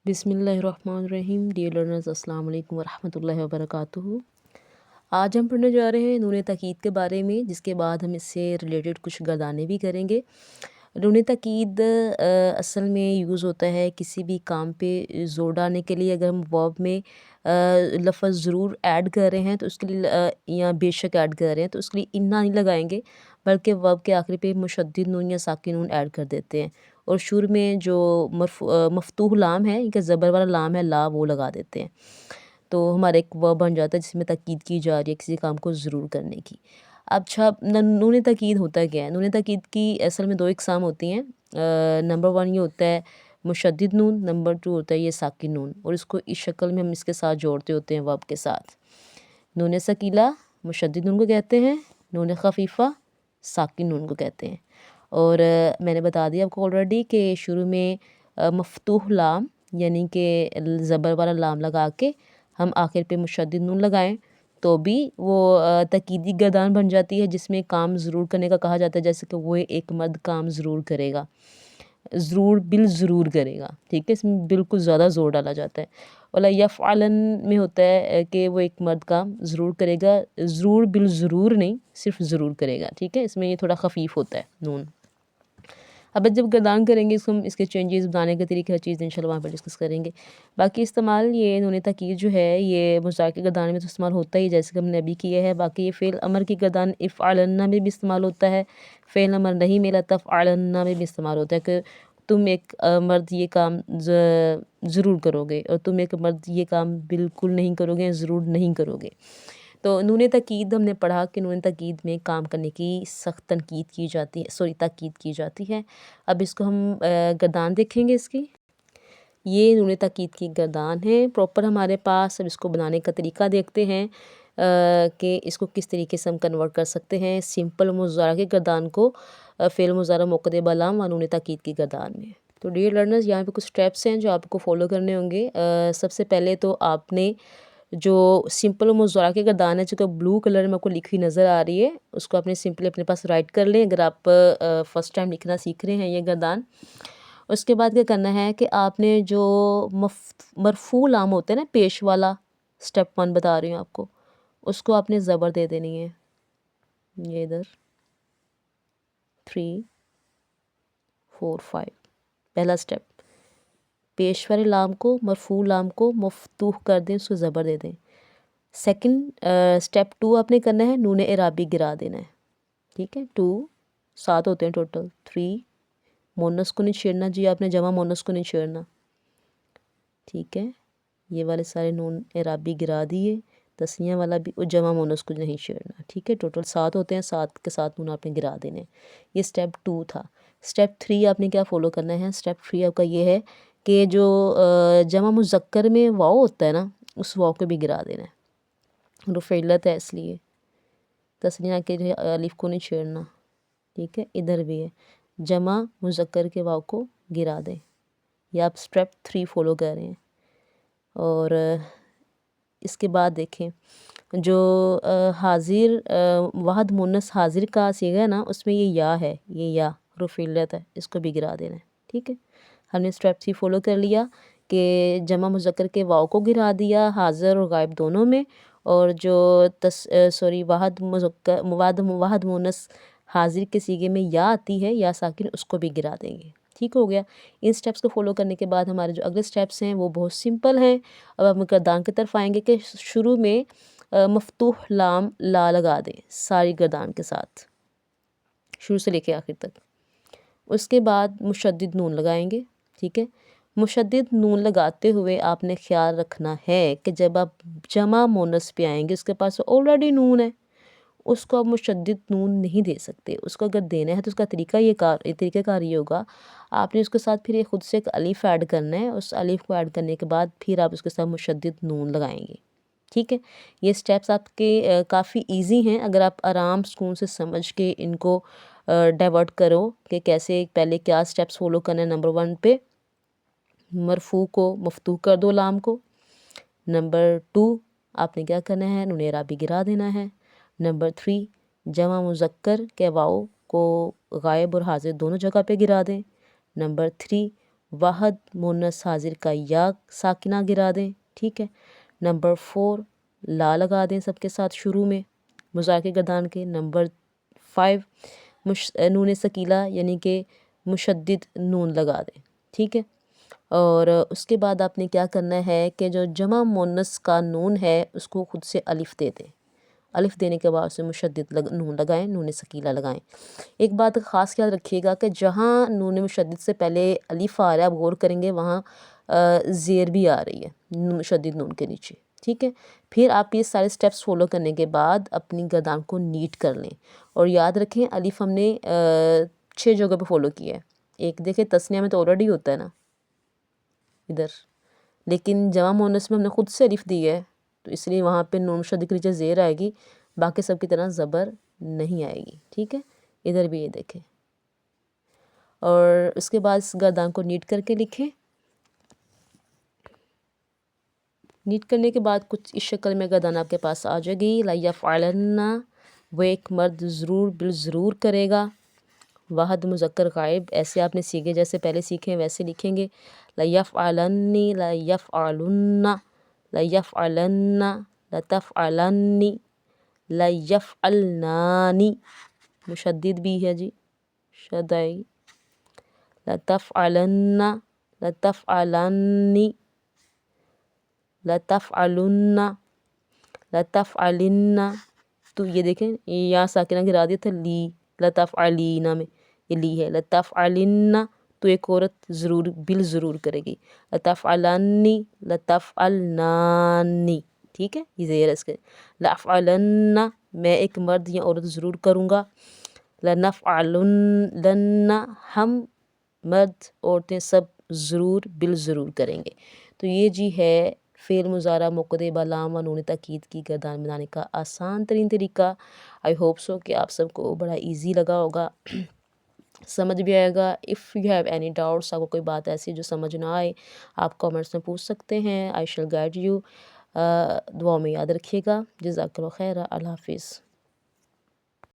بسم اللہ الرحمن الرحیم۔ ڈیئر لرنرز، السلام علیکم ورحمۃ اللہ وبرکاتہ۔ آج ہم پڑھنے جا رہے ہیں نون تاکید کے بارے میں، جس کے بعد ہم اس سے ریلیٹڈ کچھ گردانے بھی کریں گے۔ نون تاکید اصل میں یوز ہوتا ہے کسی بھی کام پہ زور ڈالنے کے لیے۔ اگر ہم ورب میں لفظ ضرور ایڈ کر رہے ہیں تو اس کے لیے یا بے شک ایڈ کر رہے ہیں تو اس کے لیے انا نہیں لگائیں گے، بلکہ ورب کے آخری پہ مشدد نون یا ساکن نون ایڈ کر دیتے ہیں، اور شروع میں جو مفتوح لام ہے، ان کا زبر والا لام ہے لا، وہ لگا دیتے ہیں، تو ہمارا ایک ورب بن جاتا ہے جس میں تاکید کی جا رہی ہے کسی کام کو ضرور کرنے کی۔ اب نون تاکید ہوتا کیا ہے؟ نون تاکید کی اصل میں دو اقسام ہوتی ہیں۔ نمبر 1 یہ ہوتا ہے مشدد نون، نمبر 2 ہوتا ہے یہ ساکن نون، اور اس کو اس شکل میں ہم اس کے ساتھ جوڑتے ہوتے ہیں ورب کے ساتھ۔ نون ثقیلہ مشدد نون کو کہتے ہیں، نون خفیفہ ساکن نون کو کہتے ہیں، اور میں نے بتا دیا آپ کو آلریڈی کہ شروع میں مفتوح لام یعنی کہ زبر والا لام لگا کے ہم آخر پہ مشدد نون لگائیں تو بھی وہ تاکیدی گردان بن جاتی ہے، جس میں کام ضرور کرنے کا کہا جاتا ہے، جیسے کہ وہ ایک مرد کام ضرور کرے گا، ضرور بالضرور کرے گا، ٹھیک ہے، اس میں بالکل زیادہ زور ڈالا جاتا ہے۔ ولا یفعلن میں ہوتا ہے کہ وہ ایک مرد کام ضرور کرے گا، ضرور بالضرور نہیں، صرف ضرور کرے گا، ٹھیک ہے، اس میں یہ تھوڑا خفیف ہوتا ہے نون۔ اب جب گردان کریں گے ہم اس کے چینجز بنانے کے طریقے، ہر چیز انشاءاللہ وہاں پر ڈسکس کریں گے۔ باقی استعمال یہ نون تاکید جو ہے یہ مضارع کے گردانے میں تو استعمال ہوتا ہی، جیسے کہ ہم نے ابھی کیا ہے۔ باقی یہ فعل امر کی گردان افعلن میں بھی استعمال ہوتا ہے، فعل امر نہیں ملا تفعلن میں بھی استعمال ہوتا ہے، کہ تم ایک مرد یہ کام ضرور کرو گے، اور تم ایک مرد یہ کام بالکل نہیں کرو گے، ضرور نہیں کرو گے۔ تو نون تاکید ہم نے پڑھا کہ نون تاکید میں کام کرنے کی سخت تاکید کی جاتی ہے۔ اب اس کو ہم گردان دیکھیں گے اس کی۔ یہ نون تاکید کی گردان ہے پراپر ہمارے پاس۔ اب اس کو بنانے کا طریقہ دیکھتے ہیں کہ اس کو کس طریقے سے ہم کنورٹ کر سکتے ہیں سمپل مضارع کی گردان کو فعل مضارع موقع بلام و نون تاکید کی گردان میں۔ تو ڈیئر لرنرز، یہاں پہ کچھ اسٹیپس ہیں جو آپ کو فالو کرنے ہوں گے۔ سب سے پہلے تو آپ نے جو سمپل مضارع کی گردان ہے، جو کہ بلو کلر میں آپ کو لکھی نظر آ رہی ہے، اس کو آپ نے سمپلی اپنے پاس رائٹ کر لیں اگر آپ فرسٹ ٹائم لکھنا سیکھ رہے ہیں یہ گردان۔ اس کے بعد کیا کرنا ہے کہ آپ نے جو مرفوع لام ہوتے ہیں نا، پیش والا، سٹیپ 1 بتا رہی ہوں آپ کو، اس کو آپ نے زبر دے دینی ہے، یہ ادھر 3 4 5 پہلا سٹیپ۔ پیش والے لام کو، مرفوع لام کو مفتوح کر دیں، اس کو زبر دے دیں۔ سیکنڈ سٹیپ 2 آپ نے کرنا ہے، نون اعرابی گرا دینا ہے، ٹھیک ہے۔ 2 7 ہوتے ہیں ٹوٹل، 3 مونس کو نہیں چھیڑنا جی، آپ نے جمع مونس کو نہیں چھیڑنا، ٹھیک ہے۔ یہ والے سارے نون اعرابی گرا دیے، تسنیہ والا بھی، اور جمع مونس کو نہیں چھیڑنا، ٹھیک ہے۔ ٹوٹل 7 ہوتے ہیں، 7 کے ساتھ نون آپ نے گرا دینے۔ یہ سٹیپ 2 تھا۔ سٹیپ 3 آپ نے کیا فالو کرنا ہے؟ سٹیپ 3 آپ کا یہ ہے کہ جو جمع مذکر میں واؤ ہوتا ہے نا، اس واؤ کو بھی گرا دینا ہے، رفعلت ہے اس لیے، تسنیہ کے الف کو نہیں چھیڑنا، ٹھیک ہے۔ ادھر بھی ہے، جمع مذکر کے واؤ کو گرا دیں۔ یہ آپ سٹیپ 3 فالو کر رہے ہیں۔ اور اس کے بعد دیکھیں جو حاضر واحد مونس حاضر کا صیغہ ہے نا، اس میں یہ یا ہے، یہ یا رفعلت ہے، اس کو بھی گرا دینا ہے، ٹھیک ہے۔ ہم نے سٹیپ 3 فالو کر لیا کہ جمع مذکر کے واؤ کو گرا دیا حاضر اور غائب دونوں میں، اور جو واحد مونس حاضر کے صیغے میں یا آتی ہے، یا ساکن، اس کو بھی گرا دیں گے، ٹھیک ہو گیا۔ ان سٹیپس کو فالو کرنے کے بعد ہمارے جو اگلے سٹیپس ہیں وہ بہت سمپل ہیں۔ اب ہم گردان کی طرف آئیں گے کہ شروع میں مفتوح لام لا لگا دیں ساری گردان کے ساتھ، شروع سے لے کے آخر تک۔ اس کے بعد مشدد نون لگائیں گے، ٹھیک ہے۔ مشدد نون لگاتے ہوئے آپ نے خیال رکھنا ہے کہ جب آپ جمع مونس پہ آئیں گے، اس کے پاس آلریڈی نون ہے، اس کو آپ مشدد نون نہیں دے سکتے۔ اس کو اگر دینا ہے تو اس کا طریقہ کار یہ ہوگا، آپ نے اس کے ساتھ پھر خود سے ایک الف ایڈ کرنا ہے، اس الف کو ایڈ کرنے کے بعد پھر آپ اس کے ساتھ مشدد نون لگائیں گے، ٹھیک ہے۔ یہ سٹیپس آپ کے کافی ایزی ہیں اگر آپ آرام سکون سے سمجھ کے ان کو ڈائیورٹ کرو کہ کیسے پہلے کیا سٹیپس فالو کرنا ہے۔ نمبر 1 پہ مرفوع کو مفتوح کر دو لام کو۔ نمبر 2 آپ نے کیا کرنا ہے؟ نون اعرابی گرا دینا ہے۔ نمبر 3 جمع مذکر کے واؤ کو غائب اور حاضر دونوں جگہ پہ گرا دیں۔ نمبر 3 واحد مونس حاضر کا یا ساکنہ گرا دیں، ٹھیک ہے۔ نمبر 4 لا لگا دیں سب کے ساتھ شروع میں مضارع گردان کے۔ نمبر 5 نون ثقیلہ یعنی کہ مشدد نون لگا دیں، ٹھیک ہے۔ اور اس کے بعد آپ نے کیا کرنا ہے کہ جو جمع مونس کا نون ہے اس کو خود سے الف دے دیں، الف دینے کے بعد اسے مشدد نون لگائیں، نون ثقیلہ لگائیں۔ ایک بات خاص خیال رکھیے گا کہ جہاں نون مشدد سے پہلے الف آ رہا ہے، آپ غور کریں گے وہاں زیر بھی آ رہی ہے مشدد نون کے نیچے، ٹھیک ہے۔ پھر آپ یہ سارے سٹیپس فالو کرنے کے بعد اپنی گردان کو نیٹ کر لیں، اور یاد رکھیں الف ہم نے 6 جگہ پہ فالو کیا ہے۔ ایک دیکھیں تثنیہ میں تو آلریڈی ہوتا ہے نا ادھر، لیکن جمع مونس میں ہم نے خود سے الف دی ہے، تو اس لیے وہاں پہ نون مشدد کے نیچے زیر آئے گی، باقی سب کی طرح زبر نہیں آئے گی، ٹھیک ہے۔ ادھر بھی یہ دیکھیں، اور اس کے بعد اس گردان کو نیٹ کر کے لکھیں۔ نیٹ کرنے کے بعد کچھ اس شکل میں گردان آپ کے پاس آ جائے گی۔ لیفعلن وہ ایک مرد ضرور بالضرور کرے گا، واحد مذکر غائب، ایسے آپ نے سیکھے جیسے پہلے سیکھیں ویسے لکھیں گے۔ لیفعلنی، لیفعلن، لیفعلن، لتفعلنی، لیفعلنانی، مشدد بھی ہے جی، شد آئے گی۔ لتفعلن، لتفعلنی، لتفعلن، لتفعلن، تو یہ دیکھیں یا ساکنہ گرا دیا تھا لی، لتفعلینا میں یہ لی ہے۔ لتفعلن تو ایک عورت ضرور بالضرور کرے گی، لتفعلنی، لتفعلنانی، ٹھیک ہے، یہ زیر اس کے۔ لافعلن میں ایک مرد یا عورت ضرور کروں گا، لنفعلن ہم مرد عورتیں سب ضرور بالضرور کریں گے۔ تو یہ جی ہے فعل مضارع مقتدی بلام و نون تاکید کی گردان بنانے کا آسان ترین طریقہ۔ آئی ہوپ سو کہ آپ سب کو بڑا ایزی لگا ہوگا، سمجھ بھی آئے گا۔ If you have any doubts, آپ کو کوئی بات ایسی جو سمجھ نہ آئے آپ کامنٹس میں پوچھ سکتے ہیں۔ آئی شل گائیڈ یو۔ دعا میں یاد رکھیے گا۔ جزاک اللہ خیر۔ اللہ حافظ۔